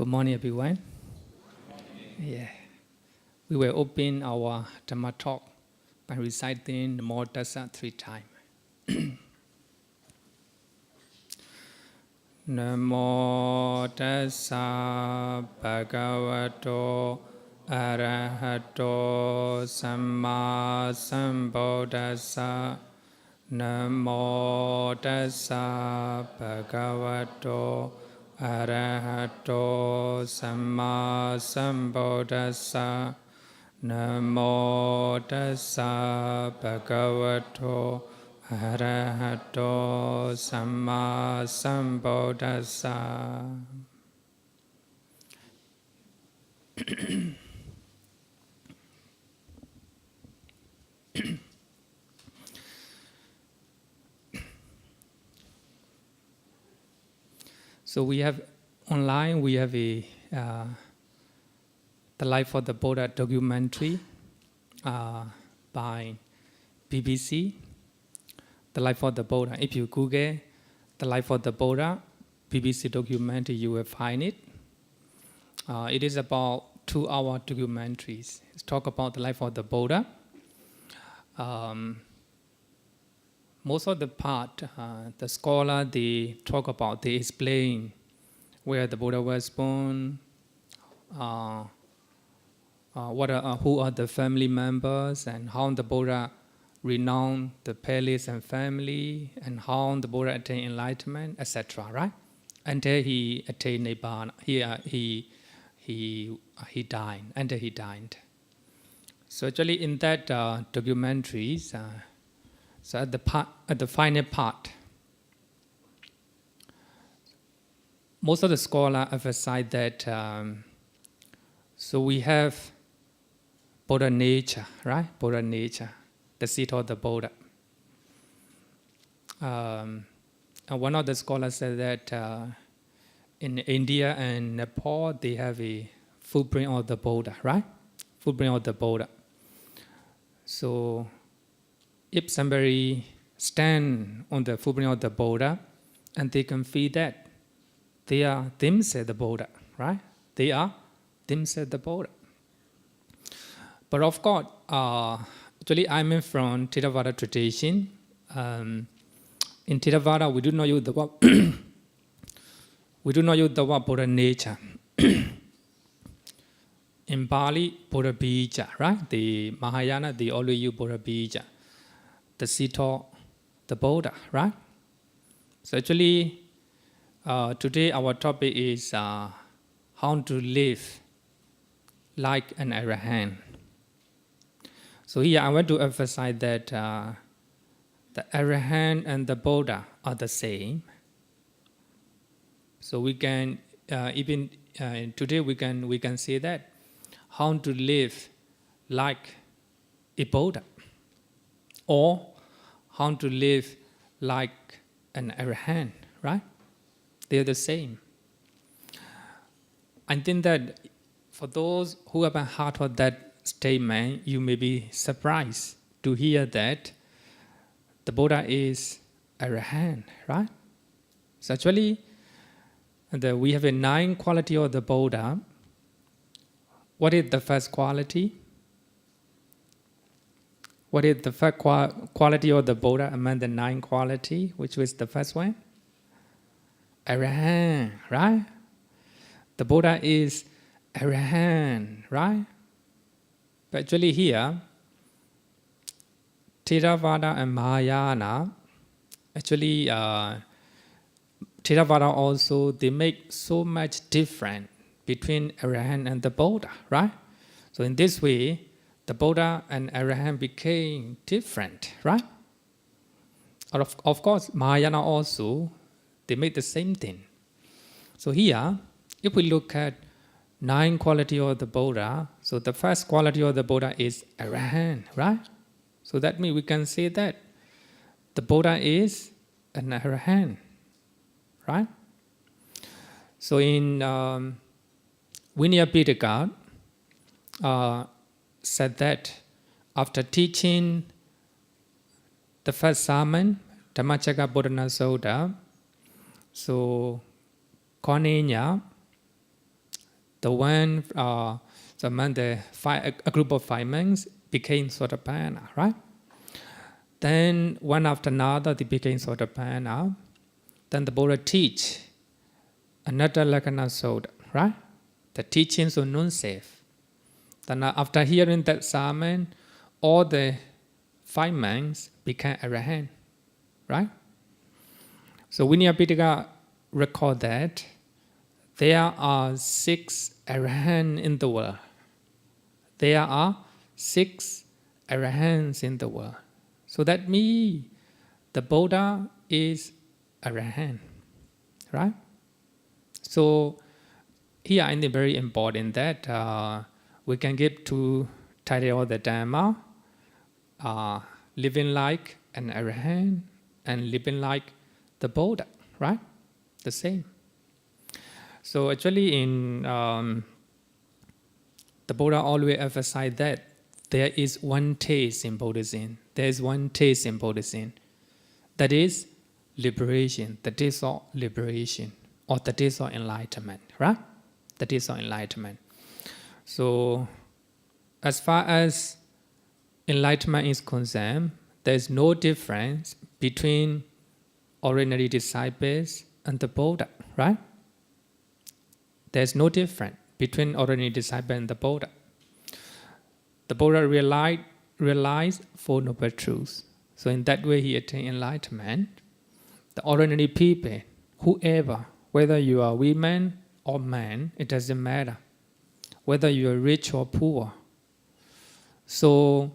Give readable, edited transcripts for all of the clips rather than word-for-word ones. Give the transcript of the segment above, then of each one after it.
Good morning, everyone. Yeah, we will open our Dhamma talk by reciting the Namo Tassa 3 times. Namo Tassa Bhagavato Arahato Samma Sambuddhassa. Namo Tassa Bhagavato Arahato Samma Sambuddhassa. Namo Tassa Bhagavato Arahato Samma Sambuddhassa. So we have online, we have a the Life of the Buddha documentary by BBC, The Life of the Buddha. If you Google The Life of the Buddha, BBC documentary, you will find it. It is about 2-hour documentaries. It's talk about the life of the Buddha. Most of the part, the scholar, they talk about, they explain where the Buddha was born, who are the family members, and how the Buddha renowned the palace and family, and how the Buddha attained enlightenment, etc. Right? Until he attained Nibbana, he died. Until he died. So actually, in that documentaries. So at the final part, most of the scholars emphasize that so we have Buddha nature, right? Buddha nature, the seat of the Buddha. And one of the scholars said that in India and Nepal, they have a footprint of the Buddha, right? Footprint of the Buddha. So if somebody stand on the footprint of the Buddha, and they can feel that they are themselves the Buddha, right? They are themselves the Buddha. But of course, actually I'm from Theravada tradition. In Theravada, we do not use the word we do not use the word Buddha nature. In Pali, Buddha bija, right? The Mahayana, they always use Buddha bija. The seat of the Buddha, right? So actually, today our topic is how to live like an Arahant. So here I want to emphasize that the Arahant and the Buddha are the same. So we can even today we can say that how to live like a Buddha, or how to live like an Arahant, right? They're the same. I think that for those who haven't heard of that statement, you may be surprised to hear that the Buddha is Arahant, right? So actually, we have a 9 quality of the Buddha. What is the first quality? What is the first quality of the Buddha among the 9 qualities? Which was the first one? Arahant, right? The Buddha is Arahant, right? But actually here, Theravada and Mahayana, actually Theravada also, they make so much difference between Arahant and the Buddha, right? So in this way, the Buddha and Arahant became different, right? Of course, Mahayana also, they make the same thing. So here, if we look at 9 qualities of the Buddha, so the first quality of the Buddha is Arahant, right? So that means we can say that the Buddha is an Arahant, right? So in Vinaya Pitaka, said that after teaching the first sermon, Dhammacakka Buddhana Sutta, so Konenya A group of 5 monks became Sotapanna, right? Then one after another, they became Sotapanna. Then the Buddha teach another Lakkhana Sutta, right? The teachings of non-self. Then after hearing that sermon, all the 5 monks became Arahant, right? So Vinaya Pitaka record that there are 6 Arahants in the world. There are 6 Arahants in the world. So that means the Buddha is Arahant, right? So here I think very important that we can give to title of the Dhamma, living like an Arahant and living like the Buddha, right? The same. So actually in the Buddha always emphasized that there is one taste in Buddhism. There is one taste in Buddhism. That is liberation, the taste of liberation, or the taste of enlightenment, right? The taste of enlightenment. So as far as enlightenment is concerned, there is no difference between ordinary disciples and the Buddha, right? There is no difference between ordinary disciple and the Buddha. The Buddha realized 4 noble truths. So in that way he attained enlightenment. The ordinary people, whoever, whether you are women or man, it doesn't matter. Whether you are rich or poor. So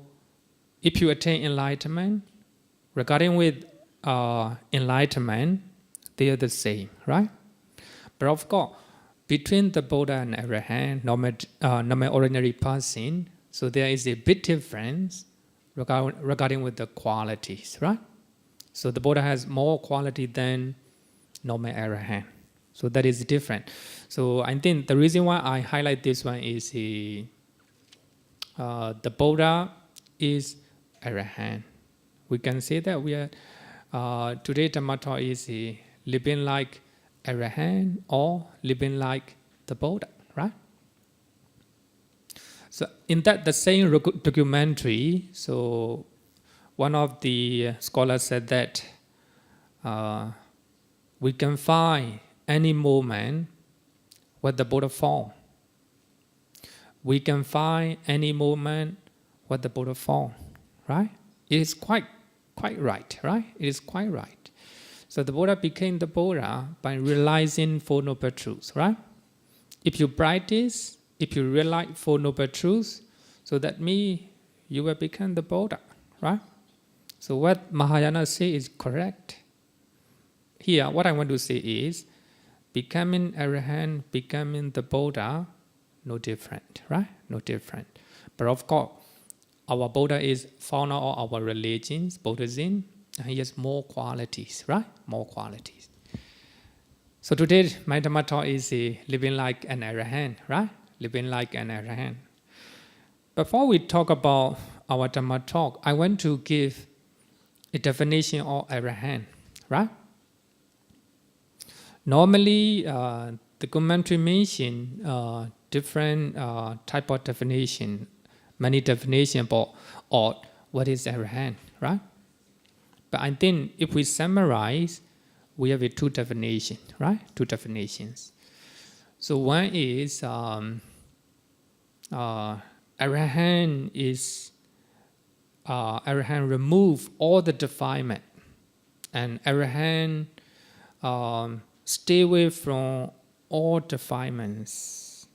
if you attain enlightenment, regarding with enlightenment, they are the same, right? But of course, between the Buddha and Arahant, normal ordinary person, so there is a big difference regarding with the qualities, right? So the Buddha has more quality than normal Arahant. So that is different. So I think the reason why I highlight this one is the Buddha is Arahant. We can say that we are today Dhamma talk is living like Arahant or living like the Buddha, right? So in that the same documentary, so one of the scholars said that we can find any moment where the Buddha fall. We can find any moment where the Buddha fall, right? It is quite right, right? It is quite right. So the Buddha became the Buddha by realizing 4 noble truths, right? If you practice, if you realize 4 noble truths, so that means you will become the Buddha, right? So what Mahayana say is correct. Here, what I want to say is, becoming Arahant, becoming the Buddha, no different, right? No different. But of course, our Buddha is founder of our religions, Buddhism, and he has more qualities, right? More qualities. So today, my Dhamma talk is living like an Arahant, right? Living like an Arahant. Before we talk about our Dhamma talk, I want to give a definition of Arahant, right? Normally, the commentary mention different type of definition, many definitions about what is Arahant, right? But I think if we summarize, we have 2 definitions, right? 2 definitions. So one is Arahant is Arahant remove all the defilement, and Arahant stay away from all defilements.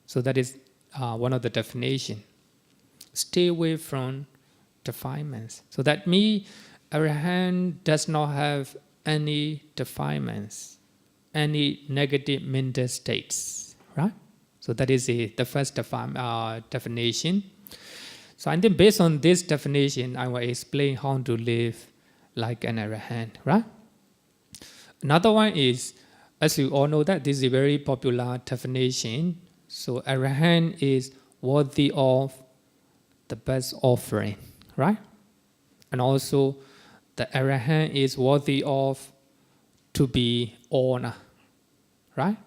So that is one of the definition. Stay away from defilements. So that means Arahant does not have any defilements, any negative mental states, right? So that is the first definition. So I think based on this definition, I will explain how to live like an Arahant, right? Another one is, as you all know that this is a very popular definition. So Arahant is worthy of the best offering, right? And also the Arahant is worthy of to be honored, right?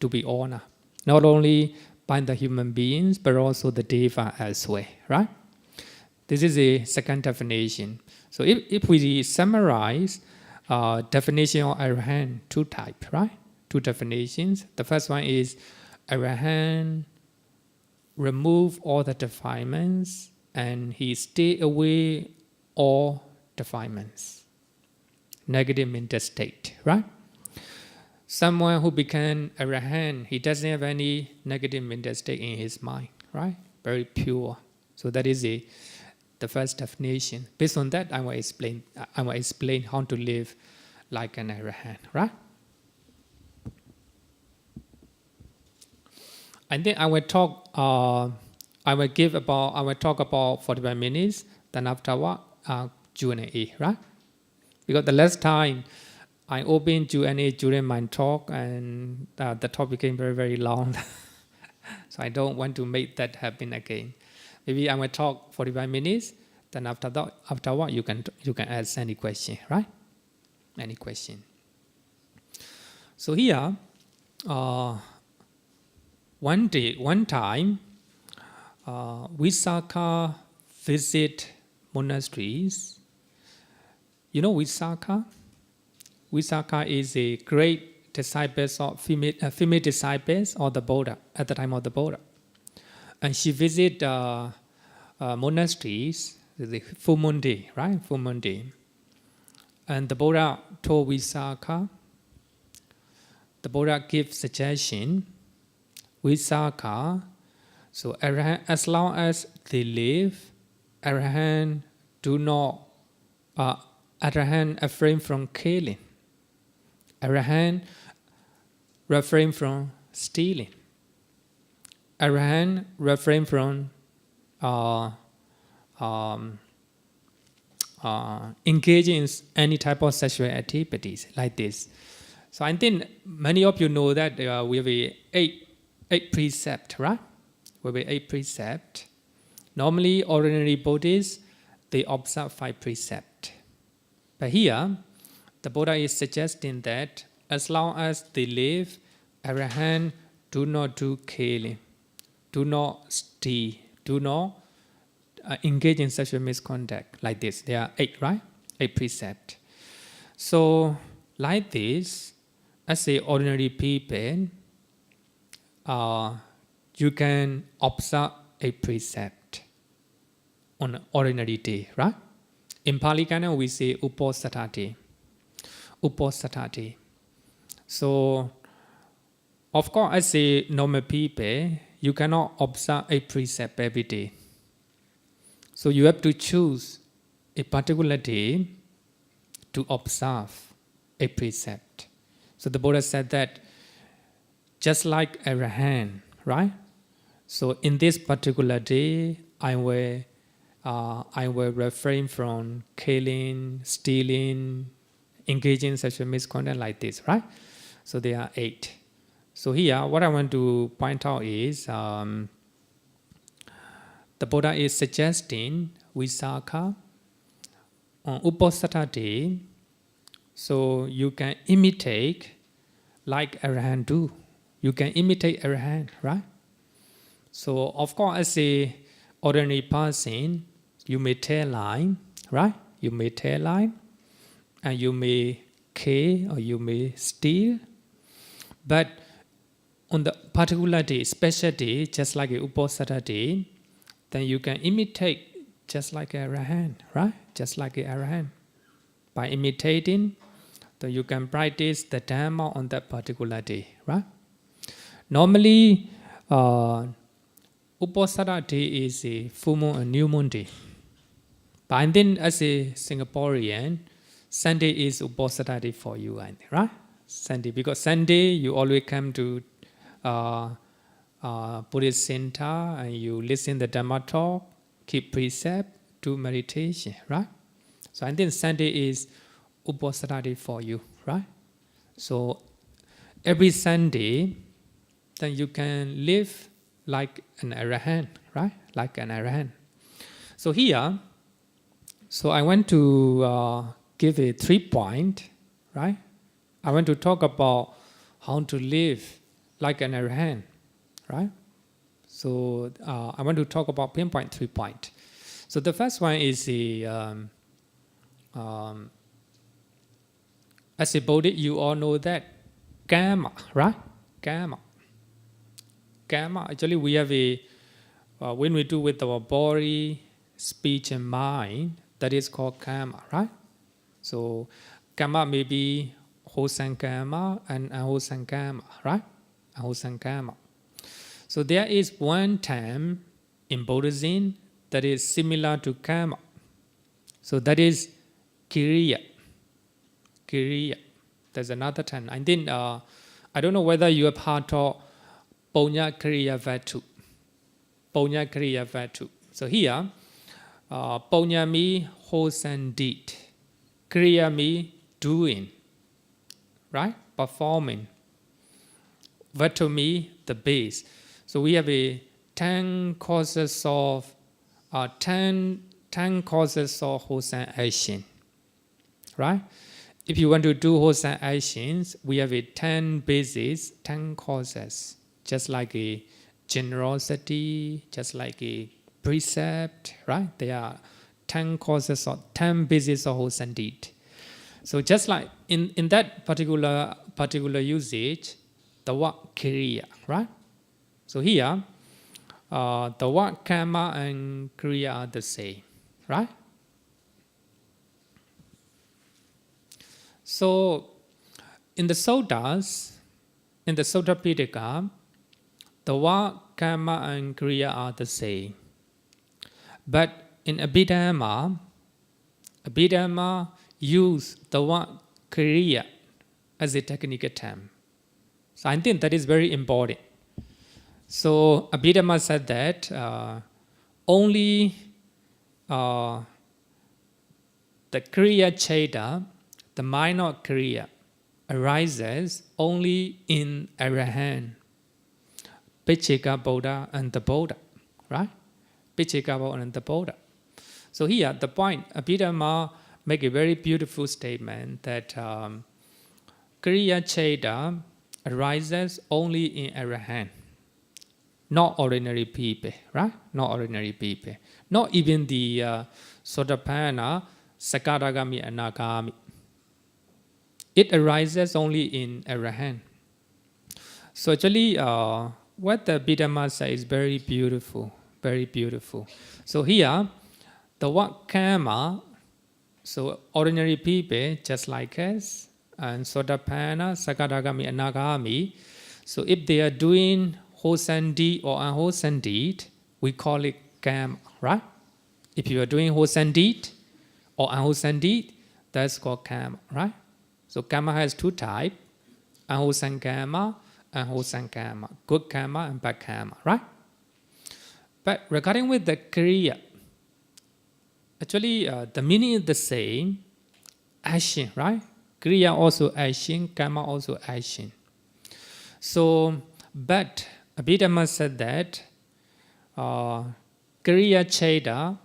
To be honored. not only by the human beings, but also the deva as well, right? This is a second definition. So if we summarize definition of Arahant, two types, right? Two definitions. The first one is Arahant remove all the defilements and he stay away all defilements. Negative mental state, right? Someone who became Arahant, he doesn't have any negative mental state in his mind, right? Very pure. So that is the first definition. Based on that, I will explain how to live like an Arahant, right? And then I will talk about 45 minutes, then afterward, Q&A, right? Because the last time I opened Q&A during my talk and the talk became very, very long. So I don't want to make that happen again. Maybe I will talk 45 minutes, then afterward you can ask any question, right? Any question. So here, one time, Visakha visit monasteries. You know Visakha? Visakha is a great disciples of female disciples of the Buddha at the time of the Buddha, and she visit monasteries, the full moon day, right? Full moon day, and the Buddha told Visakha. The Buddha gives suggestion. Visakha, so Arahant, as long as they live, Arahant refrain from killing. Arahant refrain from stealing. Arahant refrain from engaging in any type of sexual activities like this. So I think many of you know that we have eight precepts, right? We have 8 precepts. Normally, ordinary Buddhists, they observe 5 precepts. But here, the Buddha is suggesting that as long as they live, Arahant do not do killing, do not steal, do not engage in sexual misconduct like this. There are 8, right? 8 precepts. So, like this, as a ordinary people, you can observe a precept on an ordinary day, right? In Pali Canon, we say uposatati. Uposatati. So, of course, as a normal people, you cannot observe a precept every day. So you have to choose a particular day to observe a precept. So the Buddha said that just like Arahant, right? So in this particular day, I will refrain from killing, stealing, engaging in sexual misconduct like this, right? So there are 8. So here, what I want to point out is the Buddha is suggesting Visakha on Uposatha day, so you can imitate like Arahant do. You can imitate Arahant, right? So of course, as a ordinary person, you may tell line, right? You may tell line, and you may kill or you may steal. But on the particular day, special day, just like a Uposatha day, then you can imitate just like a Arahant, right? Just like a Arahant. By imitating, then you can practice the Dhamma on that particular day, right? Normally, Uposatha day is a full moon and new moon day. But I think as a Singaporean, Sunday is Uposatha day for you, I think, right? Sunday, because Sunday you always come to Buddhist center and you listen the Dhamma talk, keep precept, do meditation, right? So I think Sunday is Uposatha day for you, right? So every Sunday, then you can live like an Arahant, right? Like an Arahant. So here, so I want to give a 3 point, right? I want to talk about how to live like an Arahant. right? So I want to talk about pinpoint 3 points. So the first one is the as a Buddhist, you all know that kamma, right? Kamma. Kamma. Actually, we have a when we do with our body, speech, and mind, that is called kamma, right? So kamma may be wholesome kamma and unwholesome kamma, right? Unwholesome kamma. So there is one term in Buddhism that is similar to kamma. So that is kriya. Kriya. There's another term. I think I don't know whether you have heard of Punya Kriya Vatu. Punya Kriya Vatu. So here, Punya means wholesome deed. Kriya means doing, right? Performing. Vatu means the base. So we have a 10 causes of 10 causes of wholesome action, right? If you want to do wholesome actions, we have a 10 bases, 10 causes, just like a generosity, just like a precept, right? There are 10 causes or 10 bases of wholesome deed. So just like in that particular usage, the word kriya, right? So here, the word kamma and kriya are the same, right? So in the Suttas, in the Sutta Pitaka, the word kamma and kriya are the same. But in Abhidhamma use the word kriya as a technical term. So I think that is very important. So Abhidhamma said that only the kriya cheda, the minor kriya, arises only in Arahant, Pacceka Buddha and the Buddha, right? Pacceka Buddha and the Buddha. So here the point, Abhidhamma make a very beautiful statement that kriya cheda arises only in Arahant. Not ordinary people, right? Not ordinary people. Not even the Sotapanna, Sakadagami, and Nagami. It arises only in Arahant. So actually, what the Abhidhamma says is very beautiful, very beautiful. So here, the word kamma, so ordinary people just like us, and Sotapanna, Sakadagami, and Nagami. So if they are doing wholesome deed or unwholesome deed, we call it kamma, right? If you are doing wholesome deed or unwholesome deed, that's called kamma, right? So kamma has 2 types, unwholesome kamma and wholesome kamma, good kamma and bad kamma, right? But regarding with the kriya, actually the meaning is the same, action, right? Kriya also action, kamma also action. So, but Abhidhamma said that kriya cheda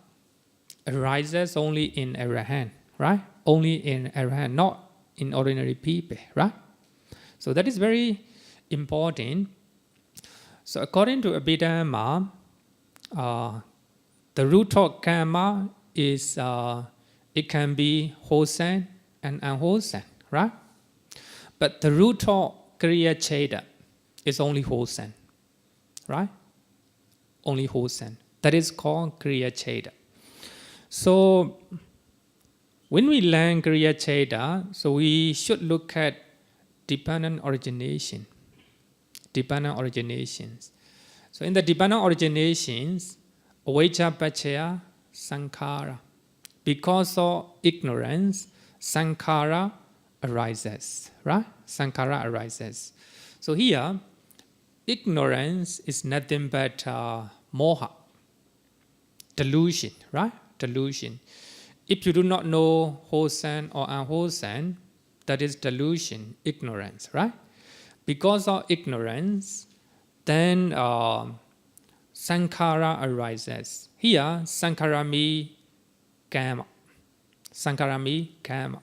arises only in Arahant, right? Only in Arahant, not in ordinary people, right? So that is very important. So according to Abhidhamma, the root of kamma is it can be wholesome and unwholesome, right? But the root of kriya cheda is only wholesome, right? Only wholesome. That is called kriya cheda. So when we learn kriya cheda, so we should look at dependent origination. Dependent originations. So in the dependent originations, avijja paccaya sankhara. Because of ignorance, sankhara arises, right? Sankhara arises. So here, ignorance is nothing but moha, delusion, right? Delusion. If you do not know wholesome or unwholesome, that is delusion, ignorance, right? Because of ignorance, then sankhara arises. Here, sankhara means kamma. Sankhara means kamma.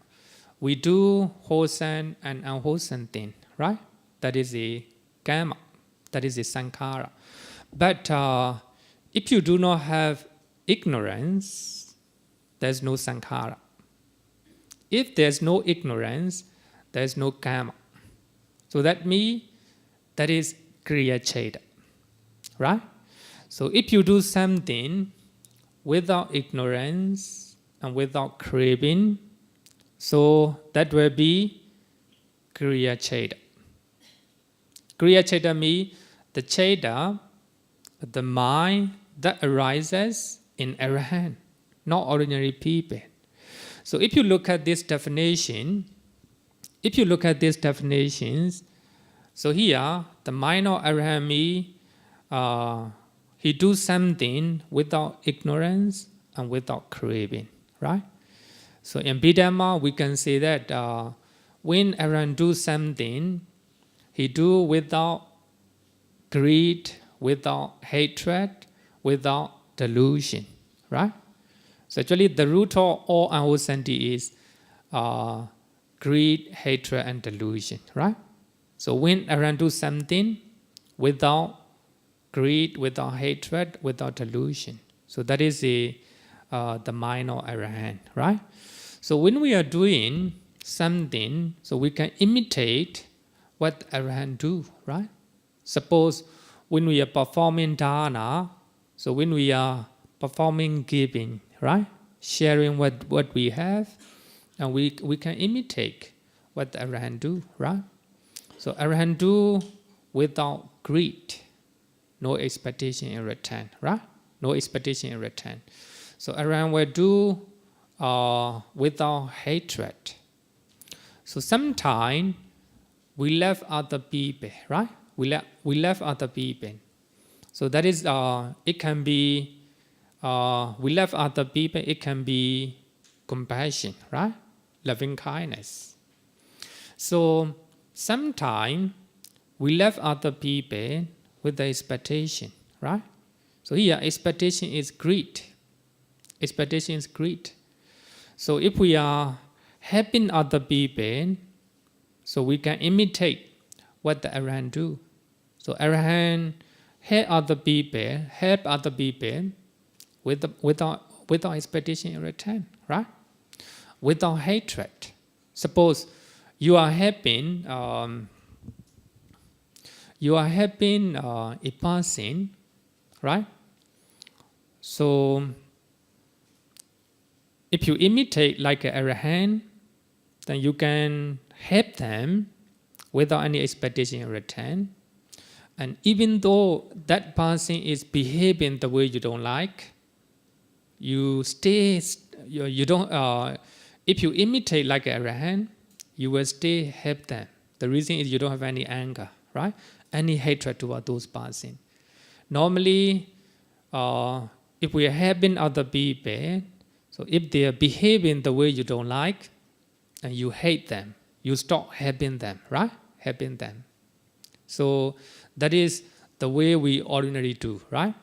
We do wholesome and unwholesome thing, right? That is a kamma. That is the sankhara. But if you do not have ignorance, there's no sankhara. If there's no ignorance, there's no kamma. So that means that is kriya cheda, right? So if you do something without ignorance and without craving, so that will be kriya cheda. Kriya cheda means the cheda, the mind that arises in Arahant, not ordinary people. So if you look at this definition, so here the mind of Arahant means he do something without ignorance and without craving, right? So in Bidhamma we can say that when Arahant do something, he do without greed, without hatred, without delusion, right? So actually the root of all unwholesomeness is greed, hatred, and delusion, right? So when Arahant do something without greed, without hatred, without delusion, so that is the mind of Arahant, right? So when we are doing something, so we can imitate what Arahant do, right? Suppose when we are performing dana, so when we are performing giving, right? Sharing what we have, and we can imitate what the Arahant do, right? So Arahant do without greed, no expectation in return, right? No expectation in return. So Arahant will do without hatred. So sometimes we left other people, right? We left other people. So that is, it can be, we left other people, it can be compassion, right? Loving kindness. So sometimes we left other people with the expectation, right? So here, expectation is greed. Expectation is greed. So if we are helping other people, so we can imitate what the Arahant do. So Arahant help other people without expectation in return, right? Without hatred. Suppose you are helping a person, right? So if you imitate like an Arahant, then you can help them without any expectation in return. And even though that person is behaving the way you don't like, you don't. If you imitate like an Arahant, you will still help them. The reason is you don't have any anger, right? Any hatred toward those person. Normally, if we are helping other people, so if they are behaving the way you don't like, and you hate them, you stop helping them, right? Helping them. So that is the way we ordinarily do, right?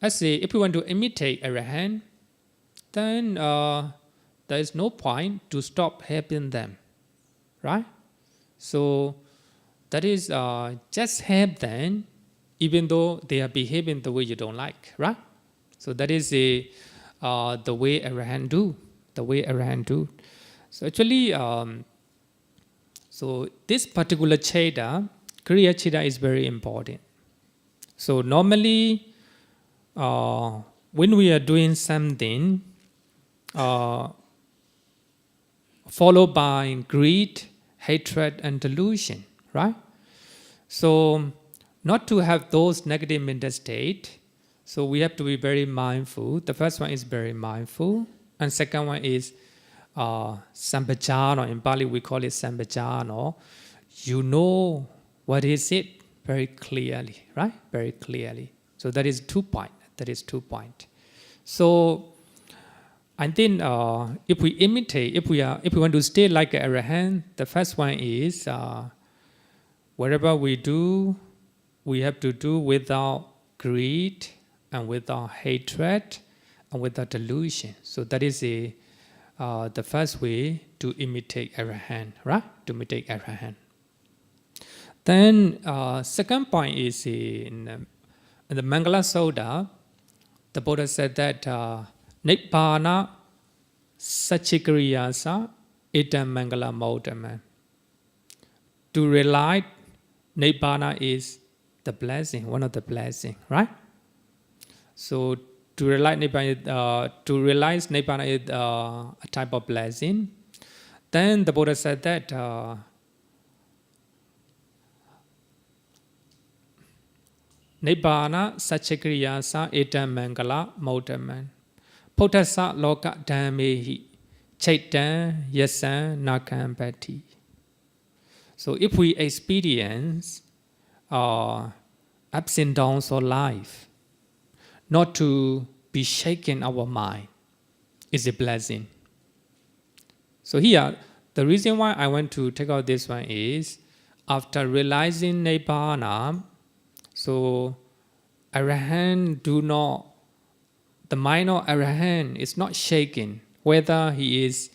Let's say if we want to imitate Arahant, then there is no point to stop helping them, right? So that is just help them, even though they are behaving the way you don't like, right? So that is the way Arahant do. The way Arahant do. So actually, so this particular cheda, kriya cheda, is very important. So normally, when we are doing something, followed by greed, hatred, and delusion, right? So not to have those negative mental state, so we have to be very mindful. The first one is very mindful, and second one is sampajano. In Pali we call it sampajano. You know what is it very clearly, right? Very clearly. So that is 2 points. That is 2 points. So I think if we imitate, if we want to stay like an Arahant, the first one is whatever we do, we have to do without greed and without hatred and without delusion. So that is the first way to imitate Arahant, right? To imitate Arahant. Then second point is in the Mangala Sutta, the Buddha said that Nibbana Sachikriyasa Itam Mangala Maudama. To realize Nibbana is the blessing, one of the blessings, right? So to realize Nibbana is a type of blessing. Then the Buddha said that Nibbana Sachikriyasa Itam Mangala Maudama. Potasa Loka Dhammehi Chaitan Yasan Nakampati. So if we experience ups and downs of life, not to be shaken our mind is a blessing. So here, the reason why I want to take out this one is, after realizing Nibbana, so Arahant the mind of Arahant is not shaken, whether he is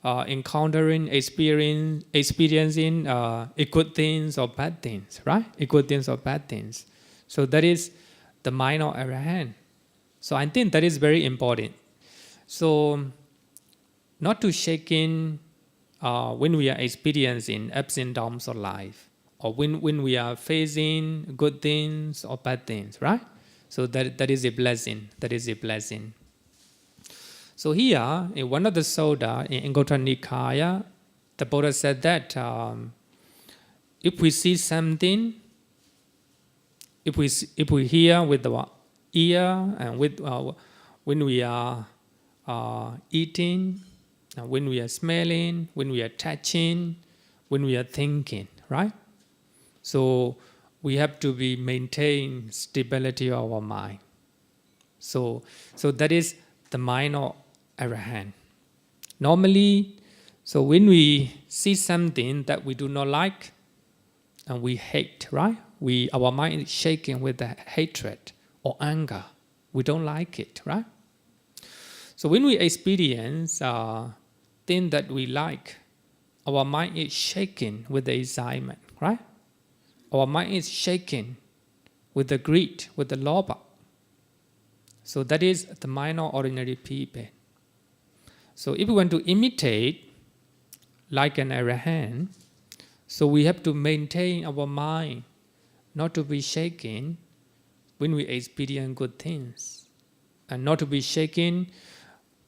experiencing good things or bad things, right? Good things or bad things. So that is the mind of Arahant. So I think that is very important. So not to shaken when we are experiencing ups and downs of life, or when we are facing good things or bad things, right? So that is a blessing. That is a blessing. So here, in one of the Sutta, in Anguttara Nikaya, the Buddha said that if we see something, if we hear with our ear, and when we are eating, when we are smelling, when we are touching, when we are thinking, right? So we have to maintain stability of our mind. So that is the mind of Arahant. Normally, so when we see something that we do not like and we hate, right? Our mind is shaking with the hatred or anger. We don't like it, right? So when we experience things that we like, our mind is shaking with the excitement, right? Our mind is shaking with the greed, with the lobha. So that is the mind of ordinary people. So if we want to imitate like an Arahant, so we have to maintain our mind not to be shaken when we experience good things, and not to be shaken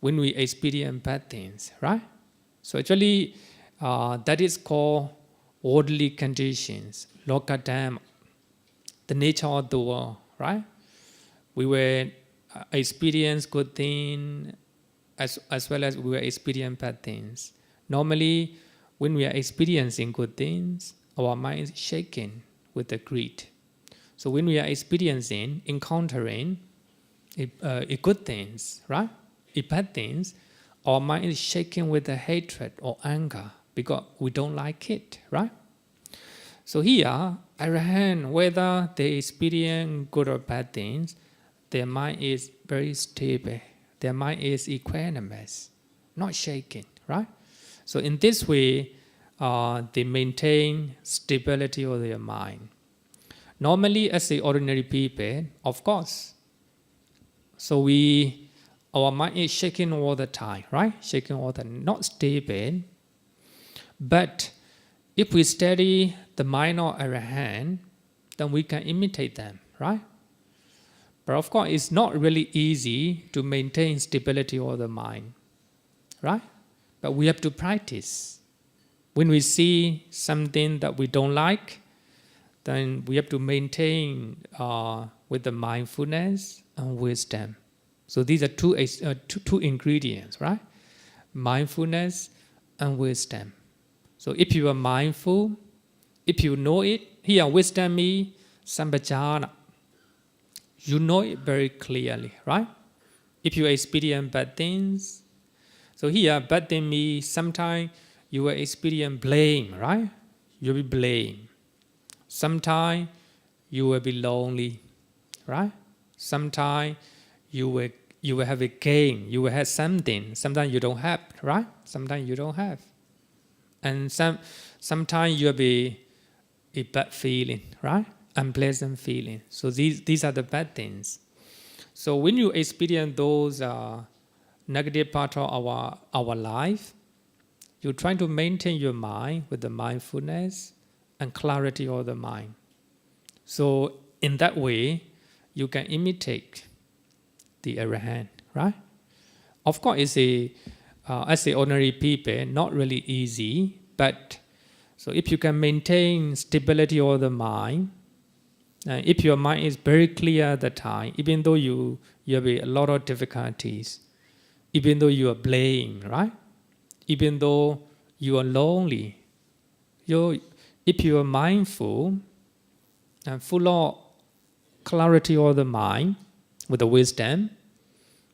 when we experience bad things, right? So actually, that is called worldly conditions, lokadhamma, the nature of the world, right? We will experience good things as well as we will experience bad things. Normally, when we are experiencing good things, our mind is shaken with the greed. So when we are encountering good things, right? Bad things, our mind is shaken with the hatred or anger because we don't like it, right? So here, Arahant, whether they experience good or bad things, their mind is very stable. Their mind is equanimous, not shaken, right? So in this way, they maintain stability of their mind. Normally, as the ordinary people, of course, so our mind is shaking all the time, right? Shaking all the time, not stable. But if we study the mind of Arahant, then we can imitate them, right? But of course, it's not really easy to maintain stability of the mind, right? But we have to practice. When we see something that we don't like, then we have to maintain with the mindfulness and wisdom. So these are two ingredients, right? Mindfulness and wisdom. So if you are mindful, if you know it, here wisdom means sambhajana. You know it very clearly, right? If you experience bad things, so here bad thing means sometimes you will experience blame, right? You will be blamed. Sometimes you will be lonely, right? Sometimes you will have a gain, you will have something. Sometimes you don't have, right? Sometimes you don't have. And sometimes you will be a bad feeling, right? Unpleasant feeling. So these are the bad things. So when you experience those negative part of our life, you try to maintain your mind with the mindfulness and clarity of the mind. So in that way, you can imitate the Arahant, right? Of course, it's as a ordinary people, not really easy, but so if you can maintain stability of the mind, if your mind is very clear at the time, even though you have a lot of difficulties, even though you are blamed, right? Even though you are lonely, if you are mindful and full of clarity of the mind with the wisdom,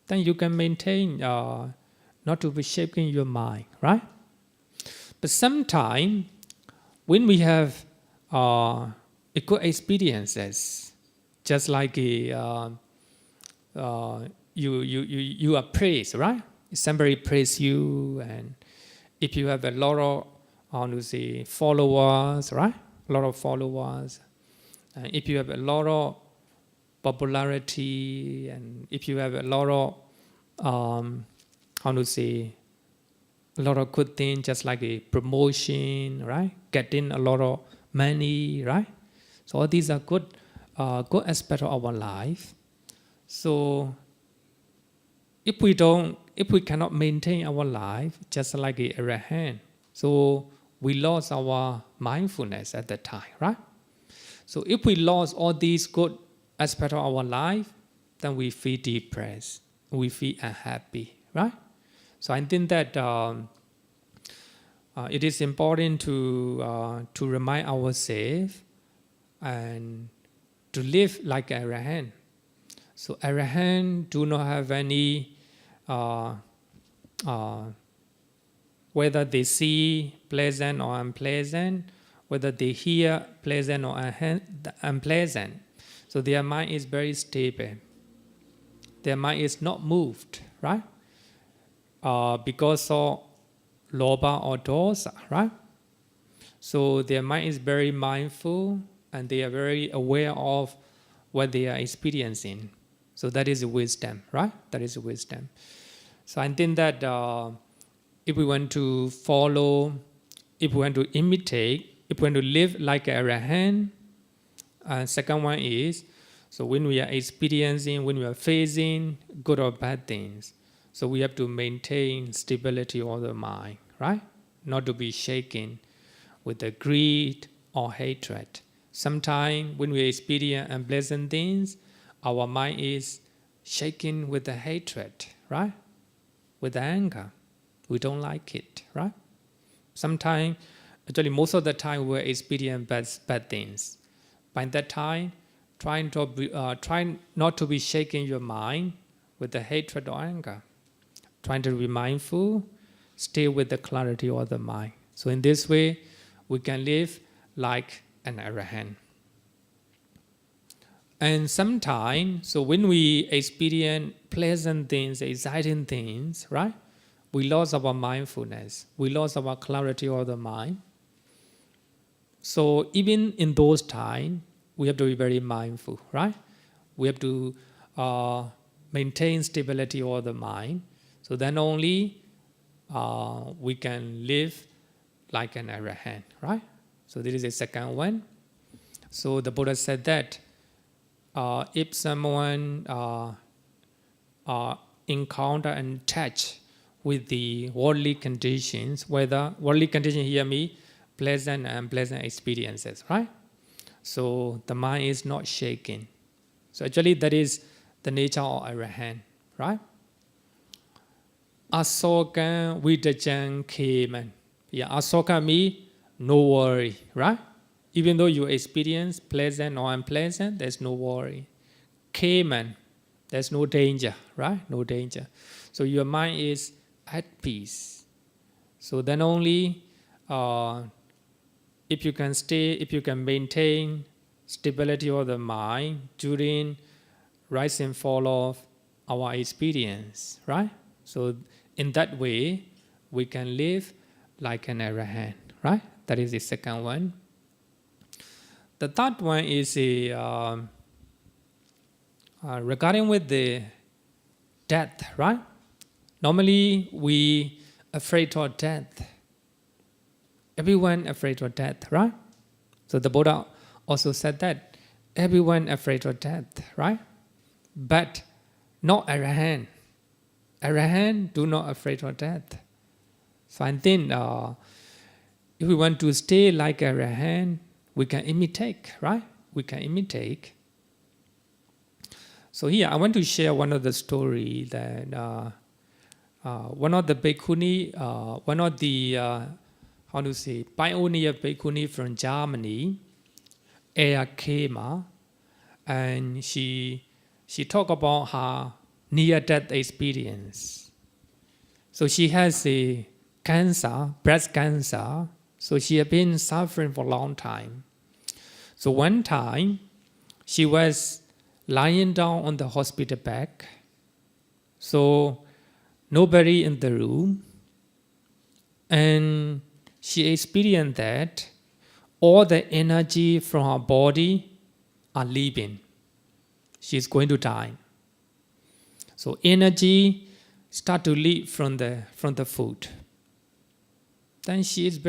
then you can maintain not to be shaping your mind, right? But sometimes when we have good experiences, just like you are praised, right? Somebody praise you, and if you have a lot of followers, right? A lot of followers, and if you have a lot of popularity, and if you have a lot of a lot of good things, just like a promotion, right? Getting a lot of money, right? So all these are good aspects of our life. So if we cannot maintain our life, just like a Arahant, so we lost our mindfulness at that time, right? So if we lost all these good aspects of our life, then we feel depressed, we feel unhappy, right? So I think that it is important to remind ourselves and to live like Arahant. So Arahant do not have any whether they see pleasant or unpleasant, whether they hear pleasant or unpleasant. So their mind is very stable. Their mind is not moved, right? Because of lobha or dosa, right? So their mind is very mindful and they are very aware of what they are experiencing. So that is wisdom, right? That is wisdom. So I think that if we want to follow, if we want to imitate, if we want to live like an Arahant, second one is, so when we are experiencing, when we are facing good or bad things, so we have to maintain stability of the mind, right? Not to be shaken with the greed or hatred. Sometimes when we experience unpleasant things, our mind is shaken with the hatred, right? With the anger. We don't like it, right? Sometimes, actually most of the time we experience bad things. By that time, try not to be shaking your mind with the hatred or anger. Trying to be mindful, stay with the clarity of the mind. So in this way, we can live like an Arahant. And sometimes, so when we experience pleasant things, exciting things, right? We lost our mindfulness. We lost our clarity of the mind. So even in those times, we have to be very mindful, right? We have to maintain stability of the mind. So then only we can live like an Arahant, right? So this is the second one. So the Buddha said that if someone encounter and touch with the worldly conditions, whether worldly conditions here mean pleasant and unpleasant experiences, right? So the mind is not shaking. So actually that is the nature of Arahant, right? Asoka vidajan keman. Yeah, asoka means no worry, right? Even though you experience pleasant or unpleasant, there's no worry. Keman, there's no danger, right? No danger. So your mind is at peace. So then only if you can maintain stability of the mind during rise and fall of our experience, right? So in that way, we can live like an Arahant, right? That is the second one. The third one is regarding with the death, right? Normally we afraid of death. Everyone afraid of death, right? So the Buddha also said that everyone afraid of death, right? But not Arahant. Arahant do not afraid of death. So I think if we want to stay like Arahant, we can imitate, right? We can imitate. So here I want to share one of the story that one of the bhikkhuni, one of the pioneer bhikkhuni from Germany, Cakkapala, and she talked about her near-death experience. So she has a cancer, breast cancer. So she had been suffering for a long time. So one time, she was lying down on the hospital bed. So nobody in the room. And she experienced that all the energy from her body are leaving. She's going to die. So energy start to leave from the food. Then she is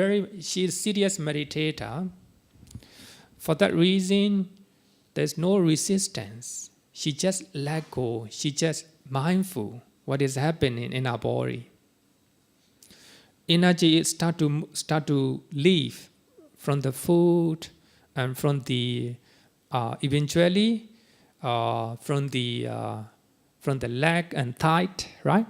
serious meditator. For that reason, there's no resistance. She just let go. She just mindful what is happening in our body. Energy start to leave from the food and from the eventually from the leg and thigh, right?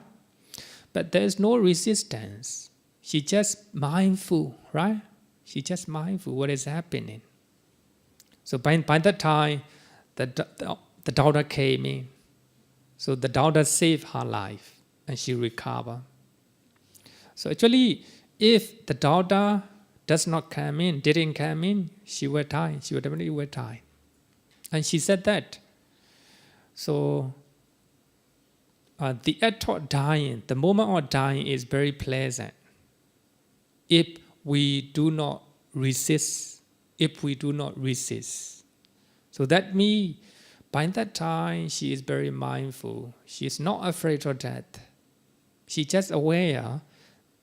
But there's no resistance. She just mindful, right? She just mindful what is happening. So by that time, the doctor came in. So the doctor saved her life and she recovered. So actually, if the doctor didn't come in, she would die. She would definitely die. And she said that. So the act of dying, the moment of dying is very pleasant. If we do not resist, So that means by that time she is very mindful. She is not afraid of death. She's just aware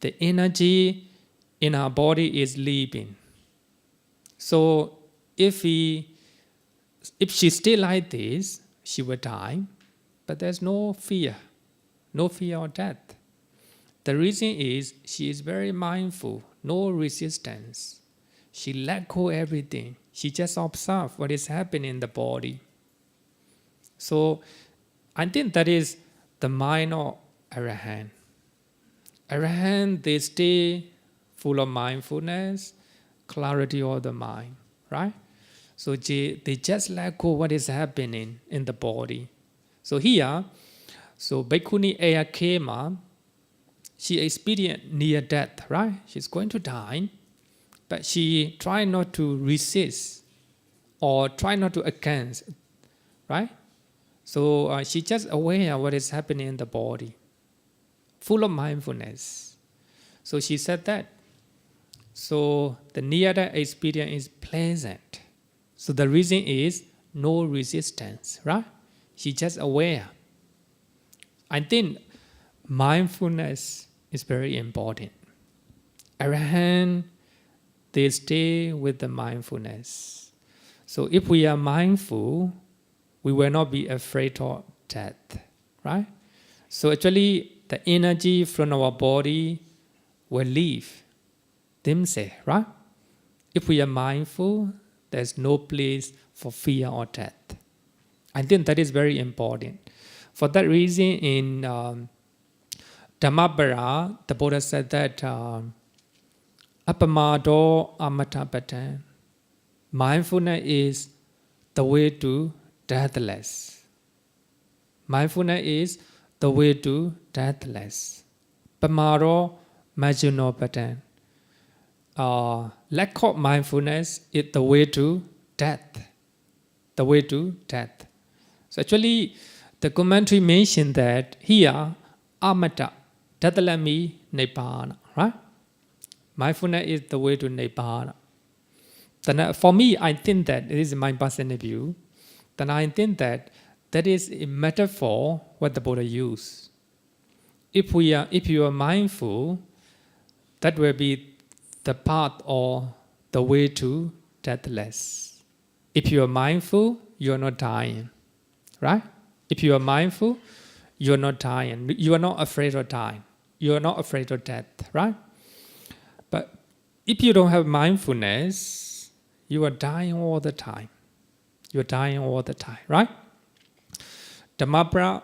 the energy in her body is leaving. So if she stay like this, she will die. But there's no fear of death. The reason is she is very mindful, no resistance. She let go everything. She just observe what is happening in the body. So I think that is the mind of Arahant. Arahant, they stay full of mindfulness, clarity of the mind, right? So they just let go what is happening in the body. So here, Bhikkhuni Cakkapala, she experienced near death, right? She's going to die, but she tried not to resist or try not to against, right? So she just aware of what is happening in the body, full of mindfulness. So she said that. So the near-death experience is pleasant. So the reason is no resistance, right? She just aware. I think mindfulness is very important. Arahant, they stay with the mindfulness. So if we are mindful, we will not be afraid of death, right? So actually, the energy from our body will leave themselves, right? If we are mindful, there's no place for fear or death. I think that is very important. For that reason, in Dhammapara, the Buddha said that Appamado Amatapatan, mindfulness is the way to deathless. Mindfulness is the way to deathless. Pamaro Majunopatan. Lack of mindfulness is the way to death. The way to death. So actually, the commentary mentioned that here, amata, deathless means nibbana, right? Mindfulness is the way to nibbana. Then for me, I think that, this is my personal view, then I think that that is a metaphor what the Buddha used. If you are mindful, that will be the path or the way to deathless. If you are mindful, you are not dying, right? If you are mindful, you are not dying. You are not afraid of dying. You are not afraid of death, right? But if you don't have mindfulness, you are dying all the time. You are dying all the time, right? Dhammapara,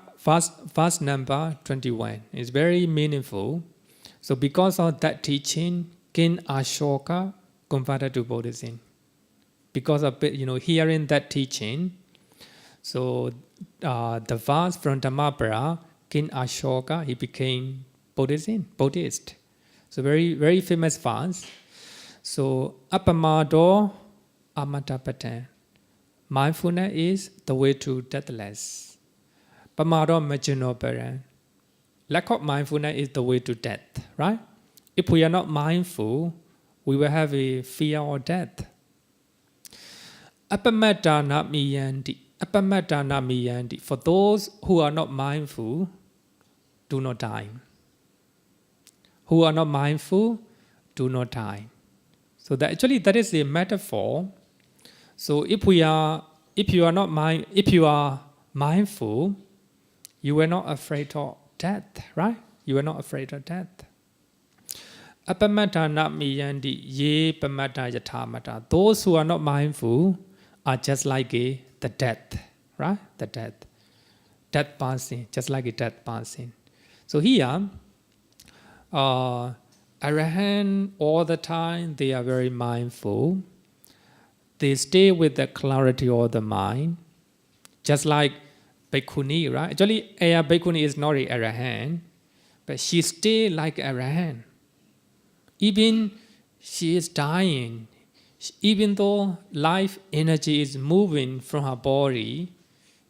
verse number 21 is very meaningful. So because of that teaching, King Ashoka converted to Buddhism. Because of hearing that teaching, so the verse from Dhammapara, King Ashoka, he became Buddhist. So very, very famous verse. So Appamado Amatapatan. Mindfulness is the way to deathless. Pamado Majanoparan. Lack of mindfulness is the way to death, right? If we are not mindful, we will have a fear of death. Appamatana miyanti. Appamatana miyanti. For those who are not mindful, do not die. Who are not mindful, do not die. So that is a metaphor. So if you are mindful, you are not afraid of death, right? You are not afraid of death. Appamatana miyanti ye pamata yathamata. Those who are not mindful are just like the death, right? The death. Death passing, just like a death passing. So here, Arahant all the time, they are very mindful. They stay with the clarity of the mind, just like Bhikkhuni, right? Actually, Aya Bhikkhuni is not an Arahant, but she stays like Arahant. Even she is dying, even though life energy is moving from her body,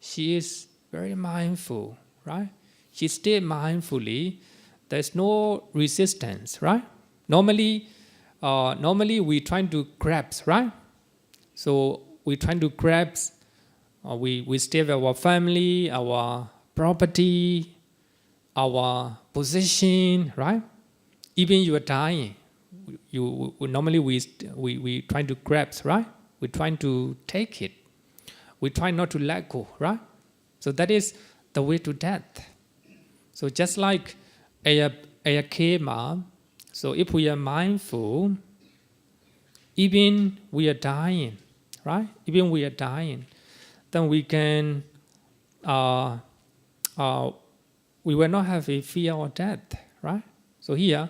she is very mindful, right? She stays mindfully. There's no resistance, right? Normally we try to grab, right? So we try to grab, we stay with our family, our property, our possession, right? Even you are dying, we try to grab, right? We try to take it. We try not to let go, right? So that is the way to death. So just like a kamma, so if we are mindful, even we are dying, right? Even we are dying, then we can, we will not have a fear of death, right? So here,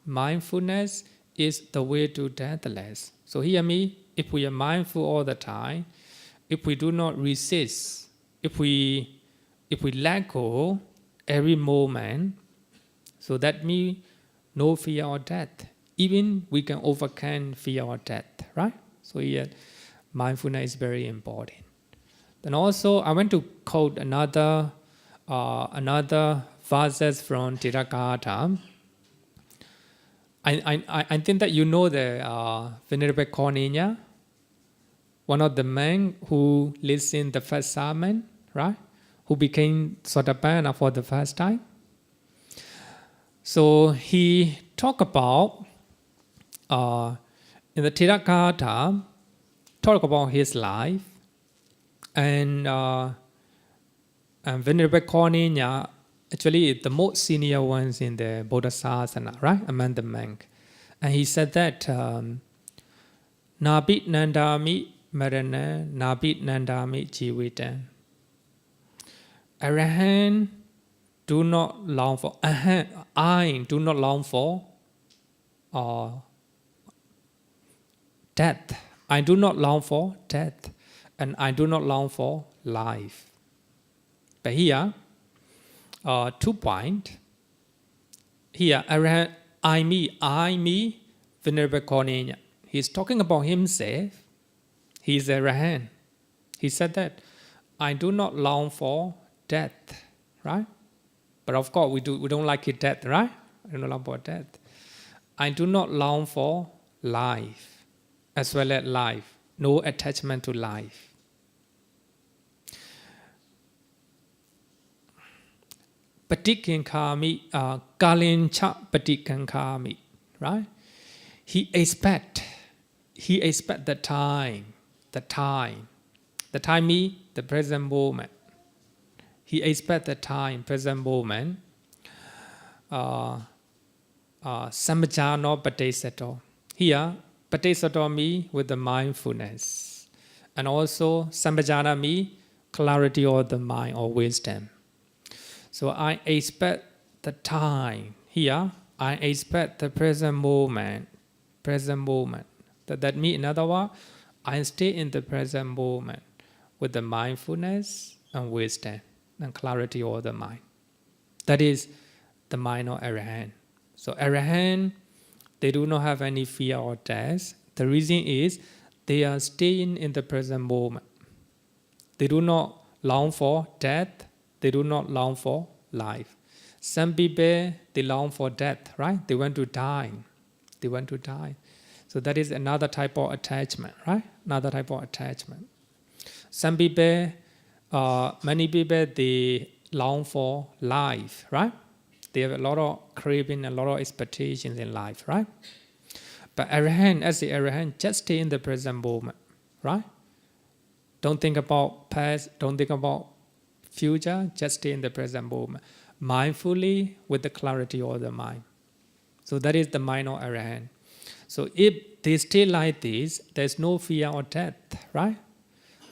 mindfulness is the way to deathless. So hear me, if we are mindful all the time, if we do not resist, if we let go every moment, so that means no fear of death. Even we can overcome fear of death, right? So here, mindfulness is very important. Then also, I want to quote another verses from Tiragata. I think that you know the Venerable Cornelia, one of the men who listened the first sermon, right? Who became Sotapanna for the first time. So he talked about, in the Tiragata, talk about his life, and Venerable Cornelia actually is the most senior ones in the Bodhisasana, right? Among the monks. And he said that, Nabit nandami marana, nabit nandami jivita. Arahant do not long for, I do not long for death. I do not long for death. And I do not long for life. But here, 2 points. Here, Arahant, I, me, Venerable Cornelia. He's talking about himself. He's Arahant. He said that, I do not long for death, right? But of course, we don't like it death, right? I do not long for death. I do not long for life. as well as life. No attachment to life. Patikankhami, kalincha patikankhami, right? He expect the time means the present moment. He expect the time, present moment. Samajano patesato. Here, patesato means with the mindfulness. And also, samajana means clarity of the mind or wisdom. So I expect the time. Here, I expect the present moment. That means, in other words, I stay in the present moment with the mindfulness and wisdom and clarity of the mind. That is the mind of Arahant. So Arahant, they do not have any fear or death. The reason is they are staying in the present moment. They do not long for death. They do not long for life. Some people, they long for death, right? They want to die. So that is another type of attachment, right? Another type of attachment. Some people, many people, they long for life, right? They have a lot of craving, a lot of expectations in life, right? But Arahant, as the Arahant, just stay in the present moment, right? Don't think about past, don't think about future, just stay in the present moment. Mindfully with the clarity of the mind. So that is the mind of Arahant. So if they stay like this, there's no fear of death, right?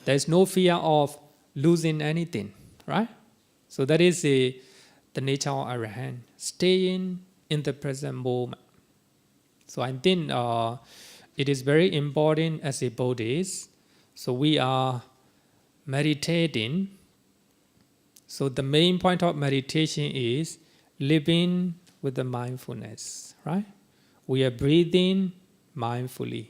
There's no fear of losing anything, right? So that is the nature of Arahant, staying in the present moment. So I think it is very important as a Buddhist. So we are meditating. So the main point of meditation is living with the mindfulness, right? We are breathing mindfully.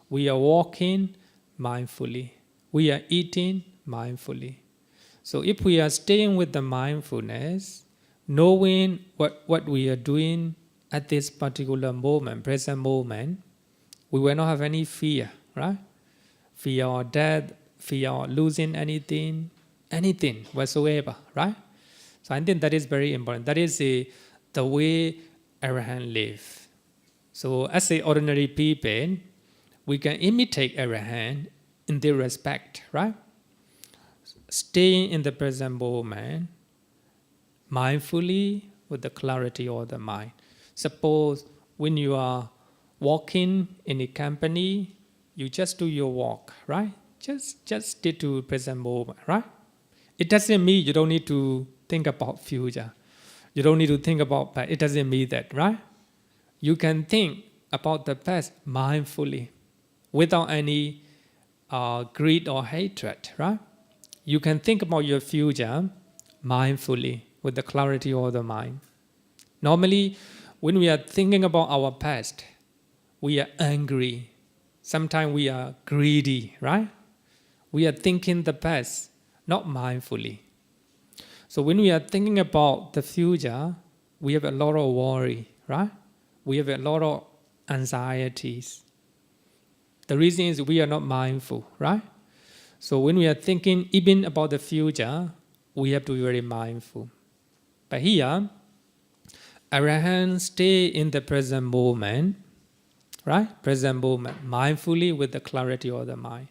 We are walking mindfully. We are eating mindfully. So if we are staying with the mindfulness, knowing what we are doing at this particular moment, present moment, we will not have any fear, right? Fear of death, fear of losing anything whatsoever, right? So I think that is very important. That is the way Arahant live. So as a ordinary people, we can imitate Arahant in their respect, right? Staying in the present moment, mindfully with the clarity of the mind. Suppose when you are walking in a company, you just do your walk, right? Just stay to present moment, right? It doesn't mean you don't need to think about future. You don't need to think about past. It doesn't mean that, right? You can think about the past mindfully, without any greed or hatred, right? You can think about your future mindfully with the clarity of the mind. Normally, when we are thinking about our past, we are angry. Sometimes we are greedy, right? We are thinking the past, not mindfully. So when we are thinking about the future, we have a lot of worry, right? We have a lot of anxieties. The reason is we are not mindful, right? So when we are thinking even about the future, we have to be very mindful. But here, Arahants stay in the present moment, right? Present moment, mindfully with the clarity of the mind.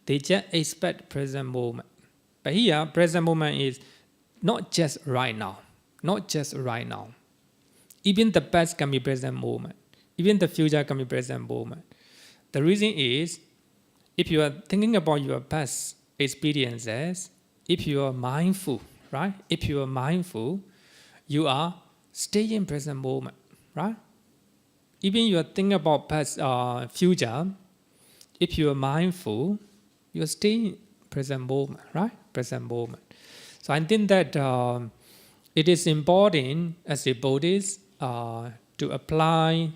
They just expect present moment. But here, present moment is not just right now. Not just right now. Even the past can be present moment. Even the future can be present moment. The reason is, if you are thinking about your past experiences, if you are mindful, right? If you are mindful, you are staying in present moment, right? Even you are thinking about past future, if you are mindful, you are staying present moment, right? Present moment. So I think that it is important as a Buddhist to apply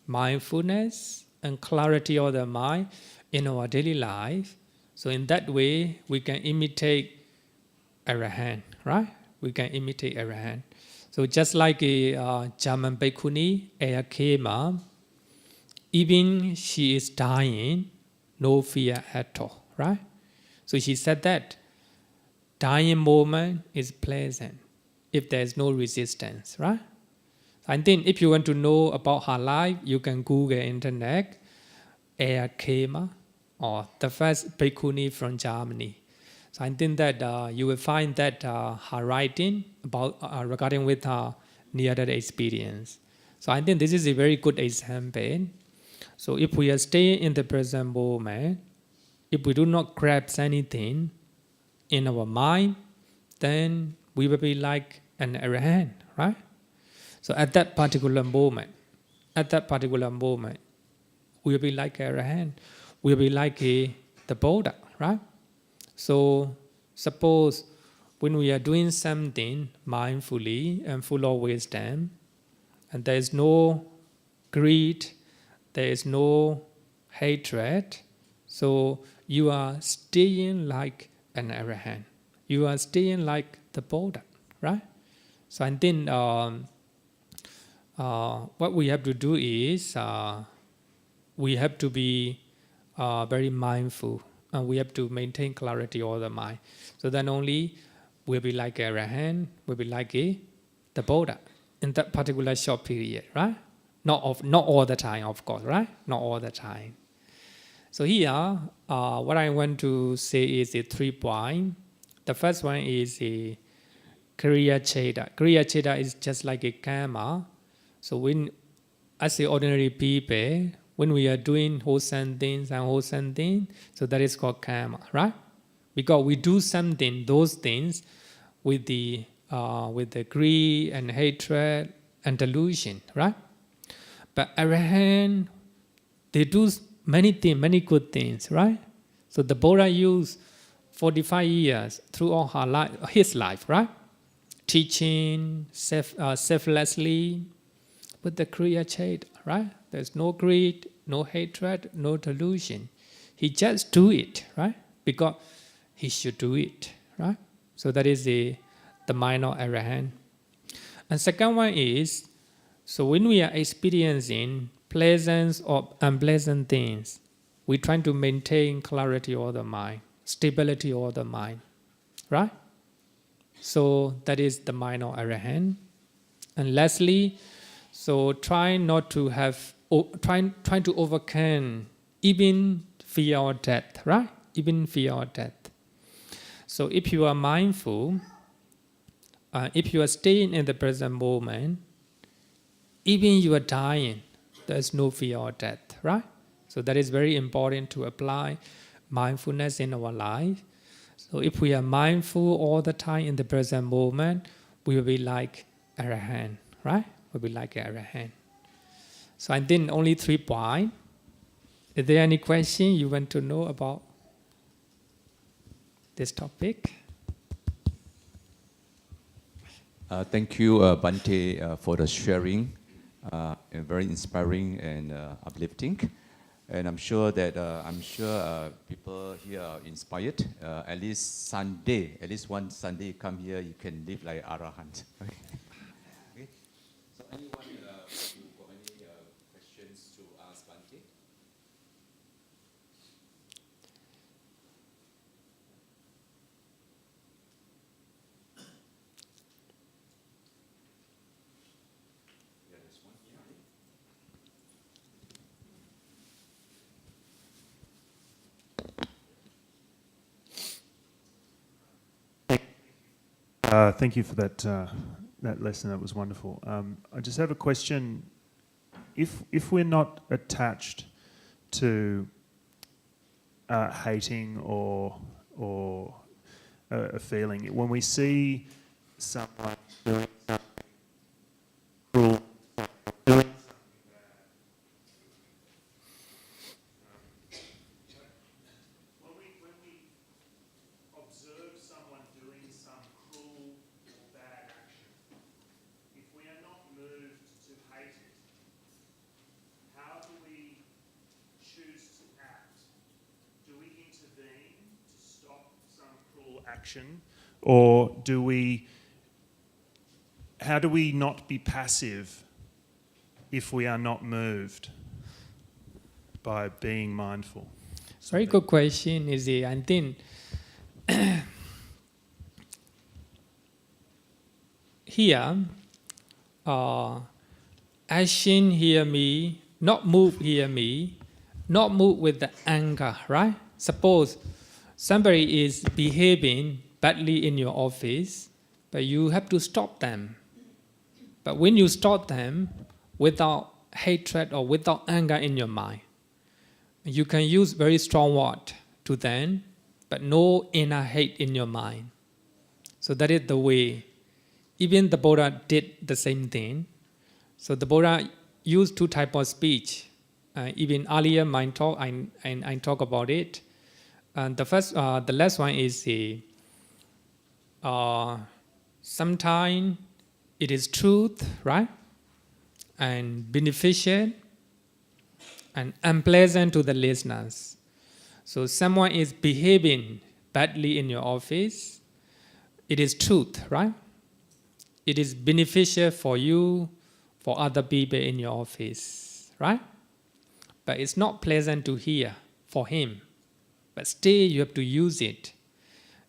mindfulness and clarity of the mind in our daily life. So in that way, we can imitate Arahant, right? We can imitate Arahant. So just like a German bhikkhuni, Ayakema, even she is dying, no fear at all, right? So she said that dying moment is pleasant if there is no resistance, right? I think if you want to know about her life, you can Google internet, kamma, or the first bhikkhuni from Germany. So I think that you will find that her writing about regarding with her near-death experience. So I think this is a very good example. So if we are staying in the present moment, if we do not grasp anything in our mind, then we will be like an Arahant, right? So at that particular moment, we will be like Arahant, we will be like the Buddha, right? So suppose when we are doing something mindfully and full of wisdom, and there is no greed, there is no hatred, so you are staying like an Arahant. You are staying like the Buddha, right? So I think what we have to do is we have to be very mindful, and we have to maintain clarity all the mind. So then only we'll be like Arahant, we'll be like the Buddha in that particular short period, right? Not all the time, of course, right? Not all the time. So here, what I want to say is the 3 points. The first one is the kriya cheta. Kriya cheta is just like a kamma. So when, as the ordinary people, when we are doing wholesome things and unwholesome things, so that is called kamma, right? Because we do something, those things, with the greed and hatred and delusion, right? But Arahant, they do many things, many good things, right? So the Buddha used 45 years throughout his life, right? Teaching selflessly with the kriya cheta, right? There's no greed, no hatred, no delusion. He just do it, right? Because he should do it, right? So that is the mind of Arahant. And second one is, so when we are experiencing pleasant or unpleasant things, we try to maintain clarity of the mind, stability of the mind, right? So that is the mind of Arahant. And lastly, so try to overcome even fear of death, right? Even fear of death. So if you are mindful, if you are staying in the present moment, even you are dying, there is no fear of death, right? So that is very important to apply mindfulness in our life. So if we are mindful all the time in the present moment, we will be like Arahant, right? We'll be like Arahant. So I think only 3 points. Is there any question you want to know about this topic? Thank you, Bhante, for the sharing. Very inspiring and uplifting. And I'm sure that people here are inspired. At least one Sunday, come here, you can live like Arahant. Okay. So anyone you got any questions to ask Bhante? Yeah, there's one here. Thank you for that lesson. That was wonderful. I just have a question. If we're not attached to hating or a feeling, when we see someone doing something cruel, doing something bad, when we observe someone doing some cruel or bad action, if we are not moved to hate it, how do we choose to act? Do we intervene to stop some cruel action? Or how do we not be passive if we are not moved? by being mindful? Very good question, Izzy. I think here, action hear me, not move hear me, not move with the anger, right? Suppose somebody is behaving badly in your office, but you have to stop them. But when you stop them without hatred or without anger in your mind, you can use very strong word to them, but no inner hate in your mind. So that is the way. Even the Buddha did the same thing. So the Buddha used two types of speech. Even earlier, my talk, I talk about it. And the last one is sometimes it is truth, right? And beneficial and unpleasant to the listeners. So someone is behaving badly in your office. It is truth, right? It is beneficial for you, for other people in your office, right? But it's not pleasant to hear for him. But still you have to use it,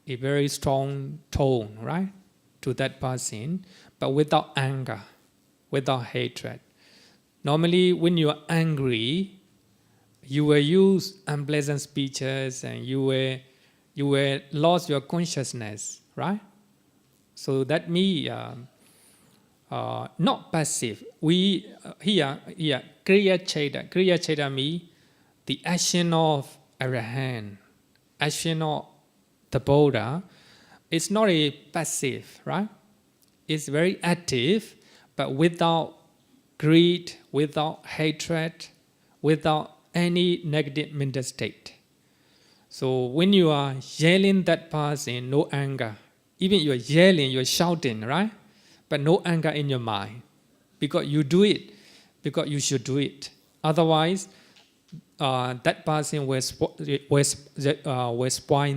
a very strong tone, right? To that person, but without anger, without hatred. Normally, when you are angry, you will use unpleasant speeches and you will lose your consciousness, right? So that means not passive. We here kriya cheta means the action of Arahant, action of the Buddha. It's not a passive, right? It's very active, but without greed, without hatred, without any negative mental state. So when you are yelling that person, no anger. Even you are yelling, you are shouting, right? But no anger in your mind. Because you do it, because you should do it. Otherwise, that person will spoil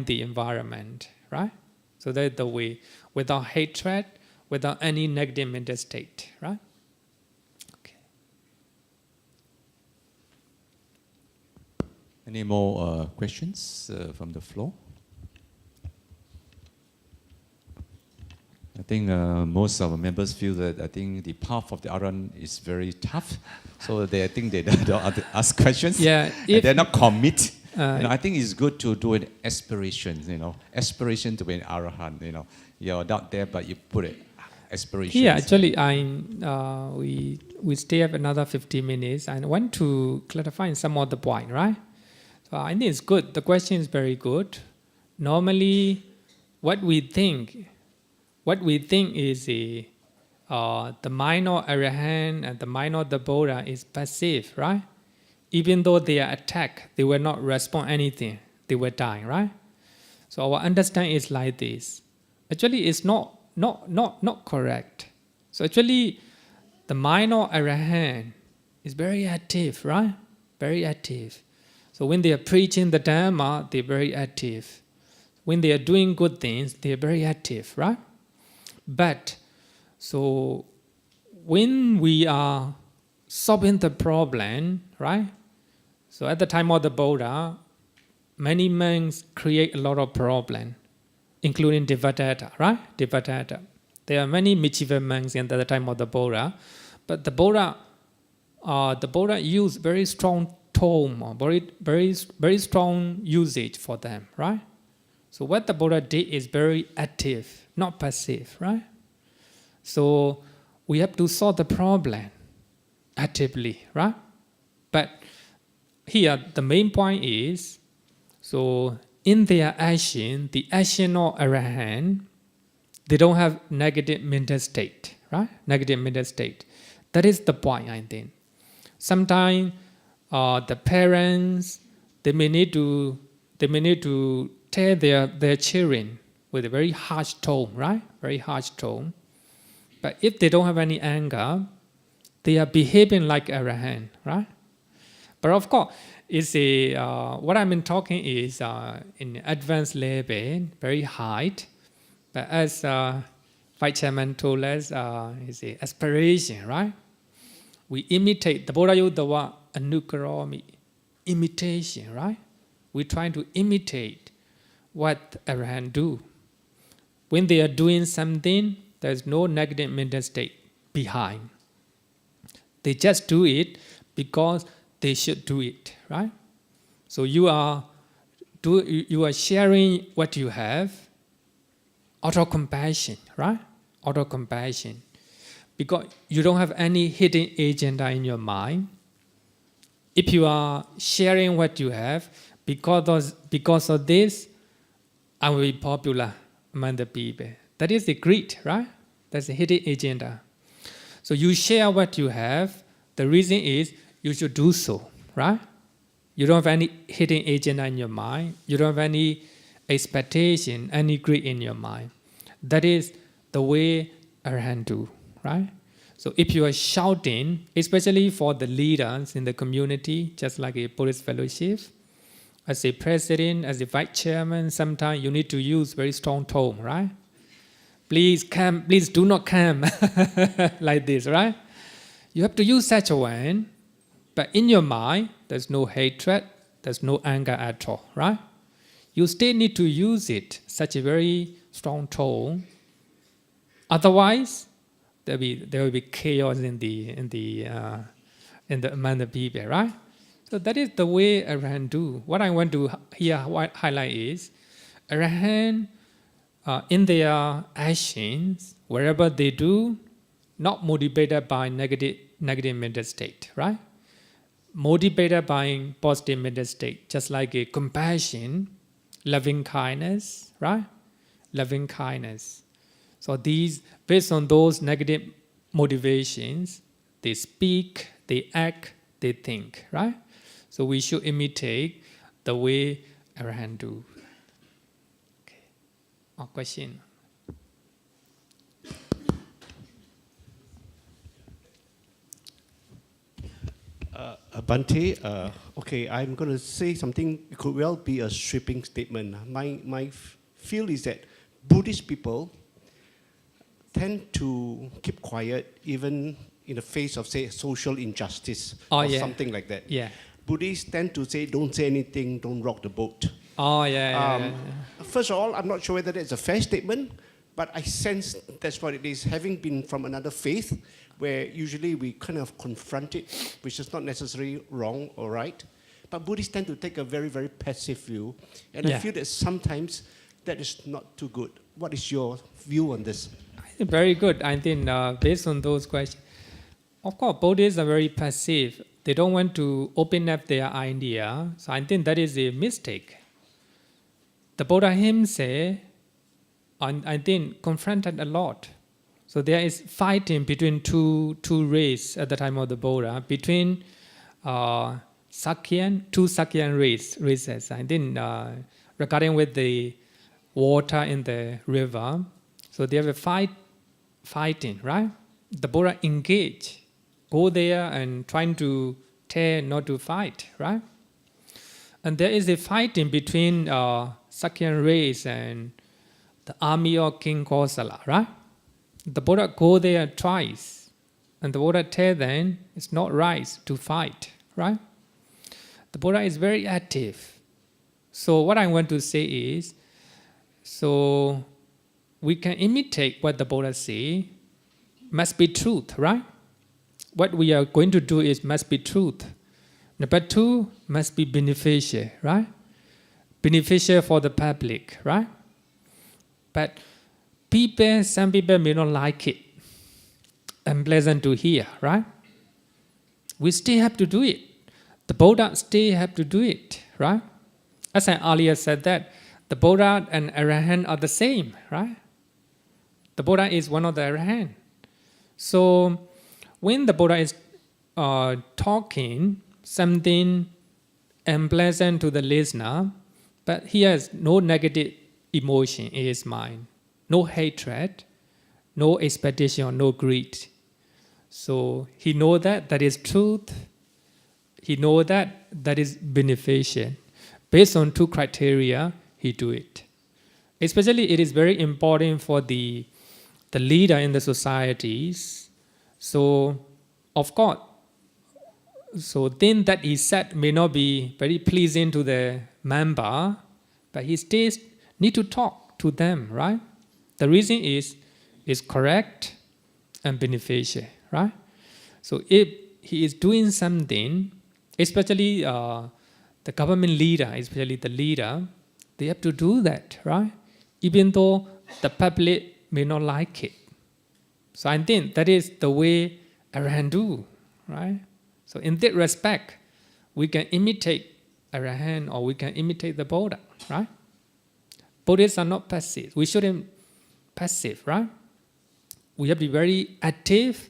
the environment, right? So that's the way. Without hatred, without any negative mental state, right? Okay. Any more questions from the floor? I think most of our members feel that I think the path of the Arahant is very tough, so I think they don't ask questions. Yeah, they're not commit. I think it's good to do an aspiration. Aspiration to be an Arahant. You're not there, but you put it. Aspiration. Yeah, actually, we still have another 50 minutes. I want to clarify some of the point, right? So I think it's good. The question is very good. Normally, what we think is the mind of Arahant and the mind of the Buddha is passive, right? Even though they are attacked, they will not respond anything. They will die, right? So our understanding is like this. Actually, it's not correct. So actually, the mind of Arahant is very active, right? Very active. So when they are preaching the Dhamma, they're very active. When they are doing good things, they are very active, right? But, so when we are solving the problem, right? So at the time of the Buddha, many monks create a lot of problem, including Devadatta, right? Devadatta. There are many mischievous monks at the time of the Buddha, but the Buddha used very strong tone, or very strong usage for them, right? So what the Buddha did is very active, not passive, right? So we have to solve the problem actively, right? But here the main point is, so in their action, the action of Arahant, they don't have negative mental state, right? Negative mental state. That is the point, I think. Sometimes the parents, they may need to tell their children with a very harsh tone, right? Very harsh tone. But if they don't have any anger, they are behaving like Arahant, right? But of course, what I've been talking is in advanced level, very high. But as Vice Chairman told us, is the aspiration, right? We imitate the Buddha Yudawa Anukarami. imitation, right? We try to imitate what Arahant do. When they are doing something, there's no negative mental state behind. They just do it because they should do it, right? So you are sharing what you have, auto-compassion, right? Auto-compassion. Because you don't have any hidden agenda in your mind. If you are sharing what you have, because of this, I will be popular among the people. That is the greed, right? That's the hidden agenda. So you share what you have. The reason is you should do so, right? You don't have any hidden agenda in your mind. You don't have any expectation, any greed in your mind. That is the way Arahant do, right? So if you are shouting, especially for the leaders in the community, just like a Buddhist fellowship, as a president, as a vice chairman, sometimes you need to use very strong tone, right? Please come, please do not come, like this, right? You have to use such a one, but in your mind, there's no hatred, there's no anger at all, right? You still need to use it, such a very strong tone. Otherwise, there will be chaos in the among the people, right? So that is the way Arahant do. What I want to here highlight is Arahant in their actions, wherever they do, not motivated by negative mental state, right? Motivated by positive mental state, just like a compassion, loving kindness, right? Loving kindness. So these, based on those negative motivations, they speak, they act, they think, right? So we should imitate the way Arahant do. Okay. Or question? Bhante, okay, I'm going to say something. It could well be a sweeping statement. My feel is that Buddhist people tend to keep quiet even in the face of, say, social injustice or something like that. Yeah. Buddhists tend to say, don't say anything, don't rock the boat. Oh, yeah. First of all, I'm not sure whether that's a fair statement, but I sense that's what it is. Having been from another faith, where usually we kind of confront it, which is not necessarily wrong or right, but Buddhists tend to take a very, very passive view, and I feel that sometimes that is not too good. What is your view on this? Very good. I think based on those questions, of course, Buddhists are very passive. They don't want to open up their idea. So I think that is a mistake. The Buddha himself, I think, confronted a lot. So there is fighting between two races at the time of the Buddha, between two Sakyan races. I think regarding with the water in the river. So they have a fighting, right? The Buddha engage, go there and trying to tell not to fight, right? And there is a fighting between Sakyan race and the army of King Kosala, right? The Buddha go there twice, and the Buddha tell them it's not right to fight, right? The Buddha is very active. So what I want to say is, so we can imitate what the Buddha say, must be truth, right? What we are going to do is must be truth. Number two, must be beneficial, right? Beneficial for the public, right? But some people may not like it. Unpleasant to hear, right? We still have to do it. The Buddha still have to do it, right? As I earlier said that, the Buddha and Arahant are the same, right? The Buddha is one of the Arahant. So when the Buddha is talking something unpleasant to the listener, but he has no negative emotion in his mind, no hatred, no expectation, no greed. So he knows that is truth. He knows that is beneficial. Based on two criteria, he do it. Especially it is very important for the leader in the societies. So, of course, So things that he said may not be very pleasing to the member, but he still need to talk to them, right? The reason is correct and beneficial, right? So if he is doing something, especially the government leader, especially the leader, they have to do that, right? Even though the public may not like it. So I think that is the way Arahant do, right? So in that respect, we can imitate Arahant or we can imitate the Buddha, right? Buddhists are not passive. We shouldn't passive, right? We have to be very active,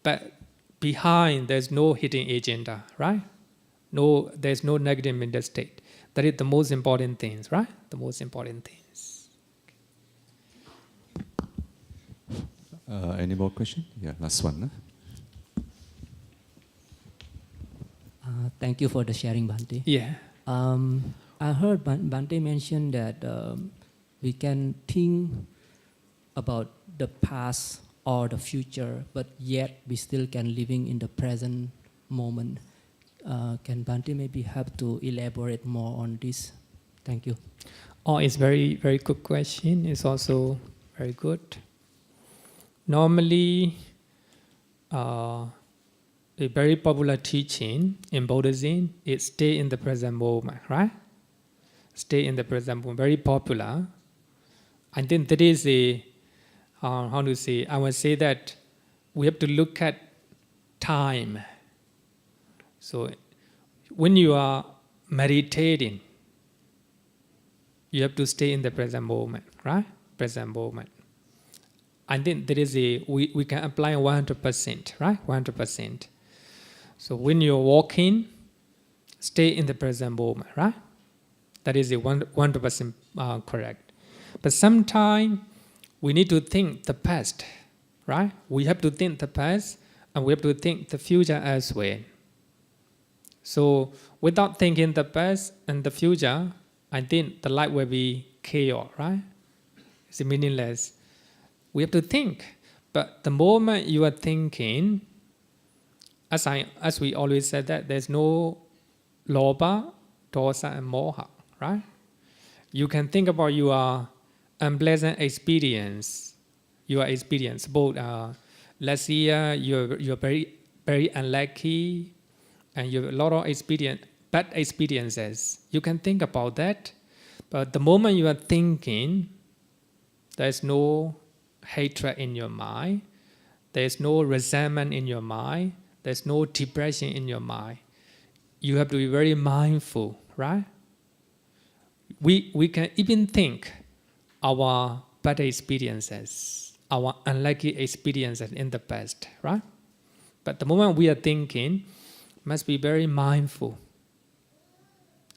but behind there's no hidden agenda, right? No, there's no negative mental state. That is the most important things, right? The most important things. Any more question? Yeah, last one. Huh? Thank you for the sharing, Bhante. Yeah. I heard Bhante mention that we can think about the past or the future, but yet we still can living in the present moment. Can Bhante maybe have to elaborate more on this? Thank you. Oh, it's very, very good question. It's also very good. Normally, a very popular teaching in Buddhism is stay in the present moment, right? Stay in the present moment, very popular. I think that is a, how to say, I would say that we have to look at time. So when you are meditating, you have to stay in the present moment, right? Present moment. I think that is a, we can apply 100%, right? 100%. So when you're walking, stay in the present moment, right? That is a 100% correct. But sometimes we need to think the past, right? We have to think the past and we have to think the future as well. So without thinking the past and the future, I think the life will be chaos, right? It's meaningless. We have to think. But the moment you are thinking, as we always said that there's no lobha, dosa, and moha, right? You can think about your unpleasant experience. Your experience, both last year you're very, very unlucky, and you have a lot of experience, bad experiences. You can think about that, but the moment you are thinking, there's no hatred in your mind, there's no resentment in your mind, there's no depression in your mind. You have to be very mindful, right? We can even think our bad experiences, our unlucky experiences in the past, right? But the moment we are thinking, must be very mindful.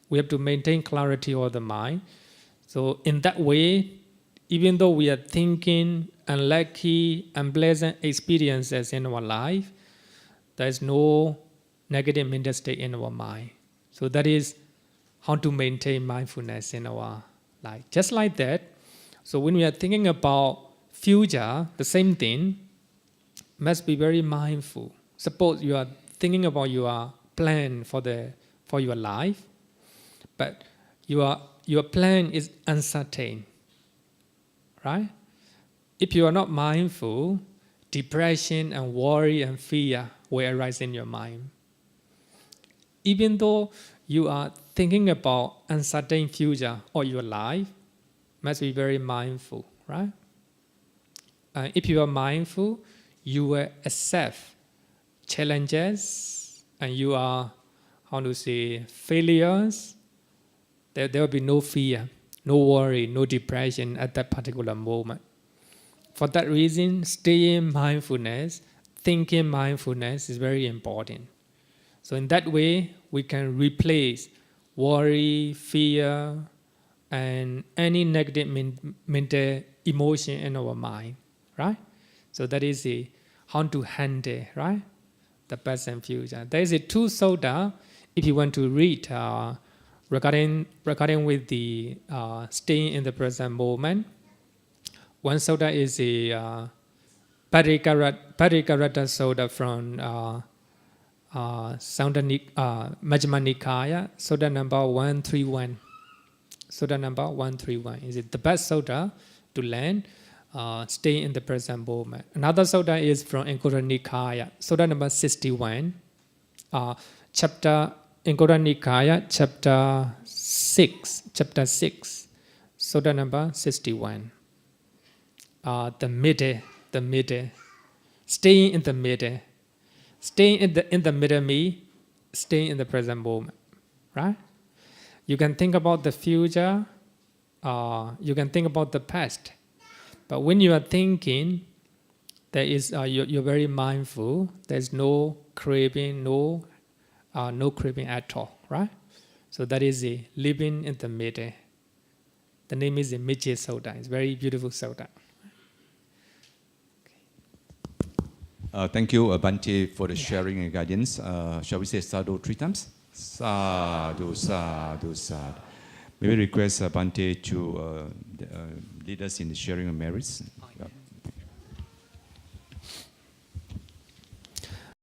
We have to maintain clarity of the mind. So in that way, even though we are thinking unlucky, unpleasant experiences in our life, there is no negative mental state in our mind. So that is how to maintain mindfulness in our life. Just like that, so when we are thinking about future, the same thing, must be very mindful. Suppose you are thinking about your plan for your life, but your plan is uncertain, right? If you are not mindful, depression and worry and fear will arise in your mind. Even though you are thinking about uncertain future or your life, must be very mindful, right? If you are mindful, you will accept challenges and you are, how to say, failures. There will be no fear, no worry, no depression at that particular moment. For that reason, staying mindfulness, thinking mindfulness is very important. So in that way, we can replace worry, fear, and any negative mental emotion in our mind, right? So that is how to handle, right? The past and future. There is a two sutta, if you want to read regarding with the staying in the present moment. One sutta is a Parikarata sutta from Majjhima Nikaya, Sutta number 131. Sutta number 131 is it the best sutta to learn, stay in the present moment. Another sutta is from Anguttara Nikaya, Sutta number 61, chapter Anguttara Nikaya, chapter 6, Sutta number 61. The middle, staying in the middle. Staying in the middle means staying in the present moment, right? You can think about the future, you can think about the past, but when you are thinking, there is you're very mindful. There's no craving, no craving at all, right? So that is a living in the middle. The name is a Mijje Sutta. It's a very beautiful sutta. Thank you, Bhante, for the sharing and guidance. Shall we say sadhu 3 times? Sadhu, sadhu, sadhu. May we request Bhante to lead us in the sharing of merits? Oh, yeah.